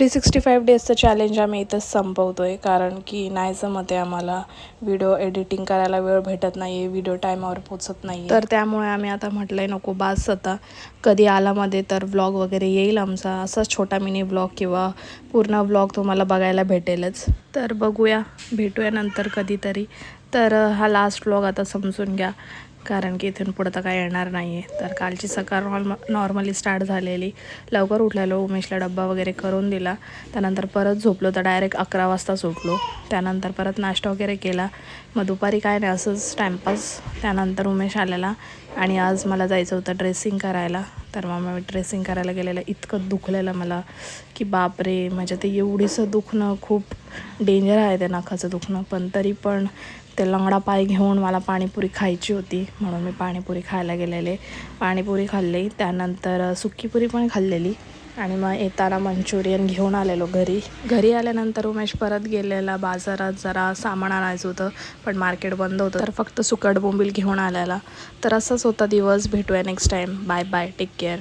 365 डेजचं challenge आम्ही इथंच संपवतो आहे, कारण की नाही जमत आहे आम्हाला. व्हिडिओ एडिटिंग करायला वेळ भेटत नाही आहे, व्हिडिओ टायमावर पोचत नाही आहे. तर त्यामुळे आम्ही आता म्हटलं आहे नको बास आता. कधी आलामध्ये तर व्लॉग वगैरे येईल आमचा, असाच छोटा मिनी व्लॉग किंवा पूर्ण व्लॉग तुम्हाला बघायला भेटेलच. तर बघूया, भेटूया नंतर कधीतरी. तर हा लास्ट व्लॉग आता समजून घ्या, कारण की इथून पुढं तर काय येणार नाही आहे. तर कालची सकाळ नॉर्मली स्टार्ट झालेली. लवकर उठलेलो, उमेशला डब्बा वगैरे करून दिला. त्यानंतर परत झोपलो तर डायरेक्ट 11 वाजताच उठलो. त्यानंतर परत नाश्ता वगैरे केला. मग दुपारी काय नाही, असंच टाईमपास. त्यानंतर उमेश आलेला आणि आज मला जायचं होतं ड्रेसिंग करायला. तर मग मी ड्रेसिंग करायला गेलेलं. इतकं दुखलेलं मला की बापरे, म्हणजे ते एवढीसं दुखणं खूप डेंजर आहे ते नखाचं दुखणं. पण तरी पण ते लंगडा पाय घेऊन मला पाणीपुरी खायची होती, म्हणून मी पाणीपुरी खायला गेलेले. पाणीपुरी खाल्ली, त्यानंतर सुक्कीपुरी पण खाल्लेली आणि मग येताना मंचुरियन घेऊन आलेलो घरी आल्यानंतर उमेश परत गेलेला बाजारात, जरा सामान आणायचं होतं पण मार्केट बंद होतं, तर फक्त सुकट बोंबील घेऊन आलेला. तर असंच होता दिवस. भेटूया next time. Bye bye, take care.